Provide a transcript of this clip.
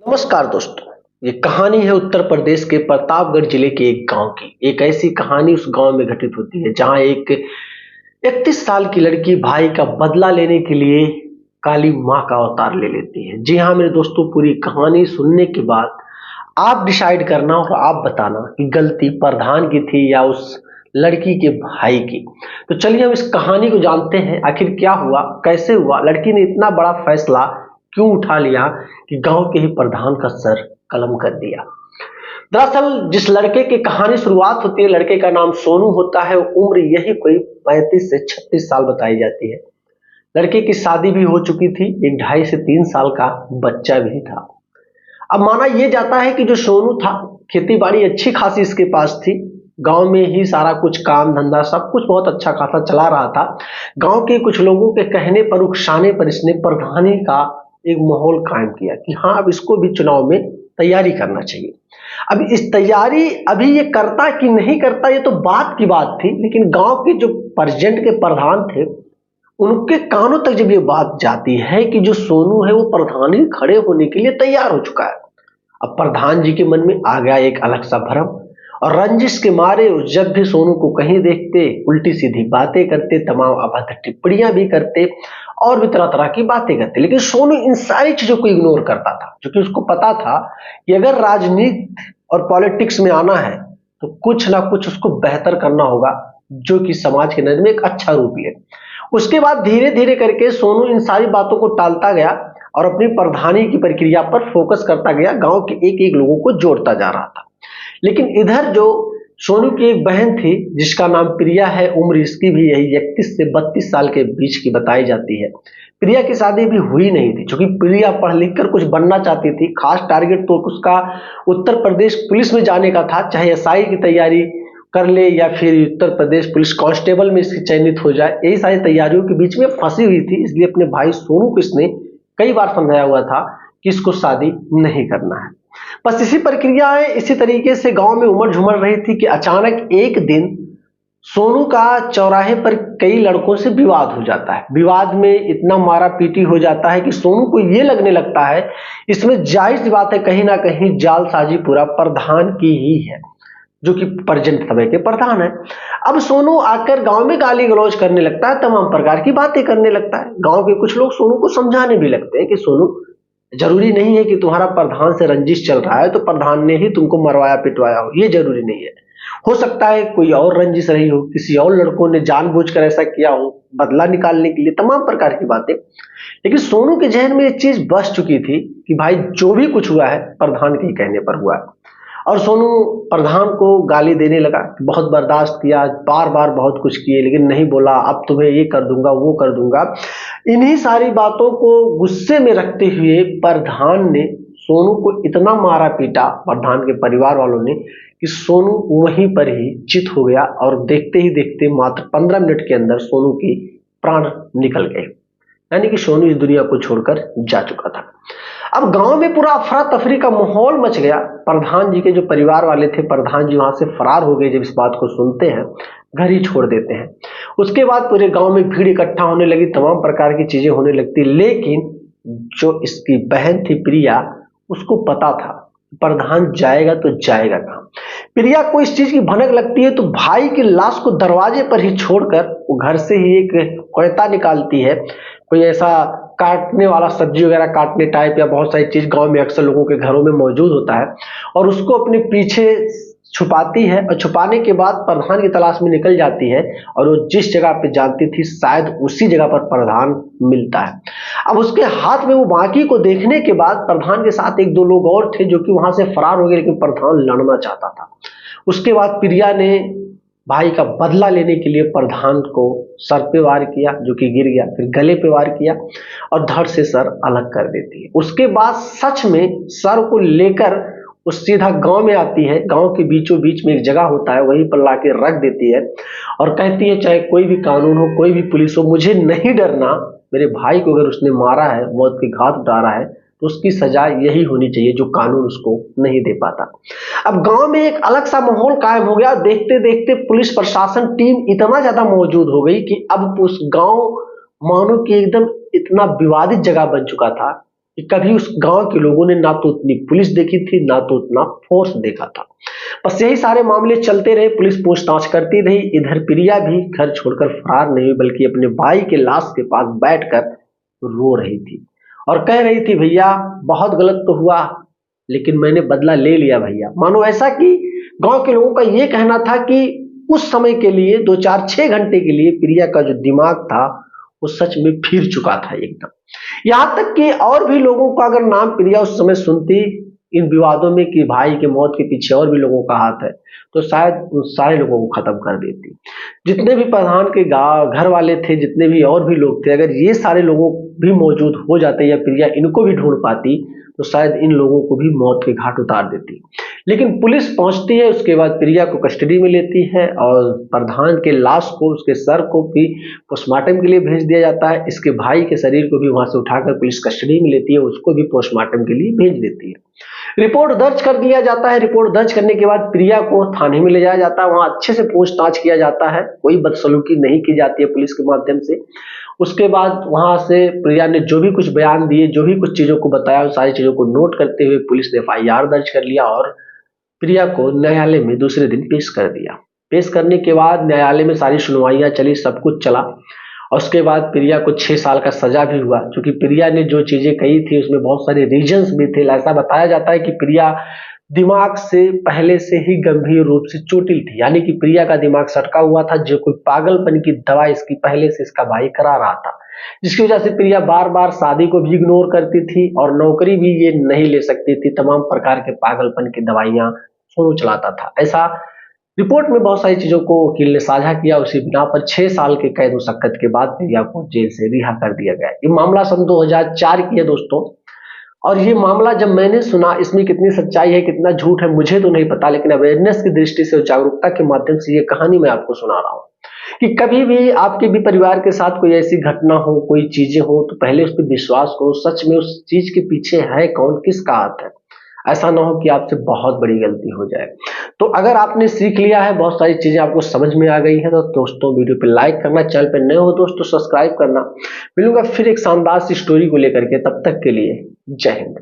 नमस्कार दोस्तों। ये कहानी है उत्तर प्रदेश के प्रतापगढ़ जिले के एक गांव की। एक ऐसी कहानी उस गांव में घटित होती है जहां एक 31 साल की लड़की भाई का बदला लेने के लिए काली मां का अवतार ले लेती है। जी हाँ मेरे दोस्तों, पूरी कहानी सुनने के बाद आप डिसाइड करना और आप बताना कि गलती प्रधान की थी या उस लड़की के भाई की। तो चलिए हम इस कहानी को जानते हैं, आखिर क्या हुआ, कैसे हुआ, लड़की ने इतना बड़ा फैसला क्यों उठा लिया कि गांव के ही प्रधान का सर कलम कर दिया। दरअसल जिस लड़के की कहानी शुरुआत होती है, लड़के का नाम सोनू होता है। उम्र यही कोई 35 से 36 साल बताई जाती है। लड़के की शादी भी हो चुकी थी, एक 2.5 से 3 साल का बच्चा भी था। अब माना यह जाता है कि जो सोनू था, खेती बाड़ी अच्छी खासी इसके पास थी। गांव में ही सारा कुछ काम धंधा सब कुछ बहुत अच्छा खासा चला रहा था। गांव के कुछ लोगों के कहने पर, उकसाने पर इसने प्रधानी का एक माहौल कायम किया कि हाँ अब इसको भी चुनाव में तैयारी करना चाहिए। अब इस तैयारी अभी ये करता कि नहीं करता ये तो बात की बात थी, लेकिन गांव के जो प्रेसिडेंट के प्रधान थे उनके कानों तक जब ये बात जाती है कि जो सोनू है वो प्रधानी खड़े होने के लिए तैयार हो चुका है। अब प्रधान जी के मन में आ गया एक अलग सा भ्रम, और रंजिश के मारे जब भी सोनू को कहीं देखते उल्टी सीधी बातें करते, तमाम अभद्र टिप्पणियां भी करते और भी तरह तरह की बातें करते। लेकिन सोनू इन सारी चीजों को इग्नोर करता था, क्योंकि उसको पता था कि अगर राजनीति और पॉलिटिक्स में आना है तो कुछ ना कुछ उसको बेहतर करना होगा, जो कि समाज के नजर में एक अच्छा रूप ले। उसके बाद धीरे धीरे करके सोनू इन सारी बातों को टालता गया और अपनी प्रधानी की प्रक्रिया पर फोकस करता गया, गांव के एक एक लोगों को जोड़ता जा रहा था। लेकिन इधर जो सोनू की एक बहन थी जिसका नाम प्रिया है, उम्र इसकी भी यही 31 से 32 साल के बीच की बताई जाती है। प्रिया की शादी भी हुई नहीं थी, क्योंकि प्रिया पढ़ लिख कर कुछ बनना चाहती थी। खास टारगेट तो उसका उत्तर प्रदेश पुलिस में जाने का था, चाहे एसआई की तैयारी कर ले या फिर उत्तर प्रदेश पुलिस कांस्टेबल में इसकी चयनित हो जाए। यही सारी तैयारियों के बीच में फंसी हुई थी, इसलिए अपने भाई सोनू को इसने कई बार समझाया हुआ था कि इसको शादी नहीं करना है। बस इसी प्रक्रिया इसी तरीके से गांव में उमड़ झुमड़ रही थी कि अचानक एक दिन सोनू का चौराहे पर कई लड़कों से विवाद हो जाता है। विवाद में इतना मारा पीटी हो जाता है कि सोनू को यह लगने लगता है इसमें जायज बात है कहीं ना कहीं जालसाजी पूरा प्रधान की ही है, जो कि प्रेजेंट समय के प्रधान है। अब सोनू आकर गांव में गाली गलौज करने लगता है, तमाम प्रकार की बातें करने लगता है। गांव के कुछ लोग सोनू को समझाने भी लगते हैं कि सोनू जरूरी नहीं है कि तुम्हारा प्रधान से रंजिश चल रहा है तो प्रधान ने ही तुमको मरवाया पिटवाया हो, ये जरूरी नहीं है। हो सकता है कोई और रंजिश रही हो, किसी और लड़कों ने जानबूझकर ऐसा किया हो बदला निकालने के लिए, तमाम प्रकार की बातें। लेकिन सोनू के जहन में ये चीज बस चुकी थी कि भाई जो भी कुछ हुआ है प्रधान के कहने पर हुआ है। और सोनू प्रधान को गाली देने लगा, बहुत बर्दाश्त किया, बार बार बहुत कुछ किए, लेकिन नहीं बोला अब तुम्हें ये कर दूंगा वो कर दूंगा। इन्हीं सारी बातों को गुस्से में रखते हुए प्रधान ने सोनू को इतना मारा पीटा, प्रधान के परिवार वालों ने, कि सोनू वहीं पर ही चित हो गया। और देखते ही देखते मात्र 15 मिनट के अंदर सोनू की प्राण निकल गए, यानी कि सोनू इस दुनिया को छोड़कर जा चुका था। अब गांव में पूरा अफरा तफरी का माहौल मच गया। प्रधान जी के जो परिवार वाले थे, प्रधान जी वहां से फरार हो गए। जब इस बात को सुनते हैं घर ही छोड़ देते हैं। उसके बाद पूरे गांव में भीड़ इकट्ठा होने लगी, तमाम प्रकार की चीजें होने लगती। लेकिन जो इसकी बहन थी प्रिया, उसको पता था प्रधान जाएगा तो जाएगा कहां। प्रिया को इस चीज की भनक लगती है तो भाई की लाश को दरवाजे पर ही छोड़कर वो घर से ही एक कोयता निकालती है, कोई ऐसा काटने वाला सब्जी वगैरह काटने टाइप, या बहुत सारी चीज गांव में अक्सर लोगों के घरों में मौजूद होता है, और उसको अपने पीछे छुपाती है। और छुपाने के बाद प्रधान की तलाश में निकल जाती है, और वो जिस जगह पे जानती थी शायद उसी जगह पर प्रधान मिलता है। अब उसके हाथ में वो बाकी को देखने के बाद प्रधान के साथ एक दो लोग और थे जो कि वहां से फरार हो गए, लेकिन प्रधान लड़ना चाहता था। उसके बाद प्रिया ने भाई का बदला लेने के लिए प्रधान को सर पे वार किया, जो कि गिर गया, फिर गले पे वार किया और धड़ से सर अलग कर देती है। उसके बाद सच में सर को लेकर उस सीधा गांव में आती है। गांव के बीचों बीच में एक जगह होता है, वहीं पर लाके रख देती है और कहती है चाहे कोई भी कानून हो, कोई भी पुलिस हो, मुझे नहीं डरना। मेरे भाई को अगर उसने मारा है, मौत की घात उतारा है, तो उसकी सजा यही होनी चाहिए जो कानून उसको नहीं दे पाता। अब गांव में एक अलग सा माहौल कायम हो गया। देखते देखते पुलिस प्रशासन टीम इतना ज्यादा मौजूद हो गई कि अब उस गांव मानो कि एकदम इतना विवादित जगह बन चुका था कि कभी उस गांव के लोगों ने ना तो उतनी पुलिस देखी थी, ना तो उतना फोर्स देखा था। बस यही सारे मामले चलते रहे, पुलिस पूछताछ करती रही। इधर प्रिया भी घर छोड़कर फरार नहीं हुई, बल्कि अपने भाई के लाश के पास बैठकर रो रही थी और कह रही थी, भैया बहुत गलत तो हुआ, लेकिन मैंने बदला ले लिया भैया। मानो ऐसा कि गांव के लोगों का यह कहना था कि उस समय के लिए 2 4 6 घंटे के लिए प्रिया का जो दिमाग था वो सच में फिर चुका था एकदम। यहाँ तक कि और भी लोगों का अगर नाम प्रिया उस समय सुनती इन विवादों में कि भाई के मौत के पीछे और भी लोगों का हाथ है, तो शायद उन सारे लोगों को खत्म कर देती। जितने भी प्रधान के गांव घर वाले थे, जितने भी और भी लोग थे, अगर ये सारे लोगों भी मौजूद हो जाते या प्रिया इनको भी ढूंढ पाती, तो शायद इन लोगों को भी मौत के घाट उतार देती। लेकिन पुलिस पहुंचती है, उसके बाद प्रिया को कस्टडी में लेती है और प्रधान के लाश को, उसके सर को भी पोस्टमार्टम के लिए भेज दिया जाता है। इसके भाई के शरीर को भी वहां से उठाकर पुलिस कस्टडी में लेती है, उसको भी पोस्टमार्टम के लिए भेज देती है। रिपोर्ट दर्ज कर दिया जाता है। रिपोर्ट दर्ज करने के बाद प्रिया को थाने में ले जाया जाता है, वहां अच्छे से पूछताछ किया जाता है, कोई बदसलूकी नहीं की जाती है पुलिस के माध्यम से। उसके बाद वहां से प्रिया ने जो भी कुछ बयान दिए, जो भी कुछ चीजों को बताया, उन सारी चीजों को नोट करते हुए पुलिस ने FIR दर्ज कर लिया और प्रिया को न्यायालय में दूसरे दिन पेश कर दिया। पेश करने के बाद न्यायालय में सारी सुनवाइयां चली, सब कुछ चला और उसके बाद प्रिया को 6 साल का सजा भी हुआ। क्योंकि प्रिया ने जो चीजें कही थी उसमें बहुत सारे रीजंस भी थे। ऐसा बताया जाता है कि प्रिया दिमाग से पहले से ही गंभीर रूप से चोटिल थी, यानी कि प्रिया का दिमाग सटका हुआ था, जो कोई पागलपन की दवा इसकी पहले से इसका भाई करा रहा था, जिसकी वजह से प्रिया बार बार शादी को भी इग्नोर करती थी और नौकरी भी ये नहीं ले सकती थी। तमाम प्रकार के पागलपन की दवाइयां सोनू चलाता था। ऐसा रिपोर्ट में बहुत सारी चीजों को वकील ने साझा किया। उसी बिना पर 6 साल के कैद मुशक्कत के बाद प्रिया को जेल से रिहा कर दिया गया। ये मामला सन 2004 की है दोस्तों, और ये मामला जब मैंने सुना, इसमें कितनी सच्चाई है कितना झूठ है मुझे तो नहीं पता, लेकिन अवेयरनेस की दृष्टि से और जागरूकता के माध्यम से ये कहानी मैं आपको सुना रहा हूँ कि कभी भी आपके भी परिवार के साथ कोई ऐसी घटना हो, कोई चीजें हो, तो पहले उस पर विश्वास करो, सच में उस चीज के पीछे है कौन, किसका हाथ है। ऐसा ना हो कि आपसे बहुत बड़ी गलती हो जाए। तो अगर आपने सीख लिया है, बहुत सारी चीजें आपको समझ में आ गई है, तो दोस्तों वीडियो पे लाइक करना, चैनल पे नए हो दोस्तों सब्सक्राइब करना। मिलूंगा फिर एक शानदार सी स्टोरी को लेकर के, तब तक के लिए जय हिंद।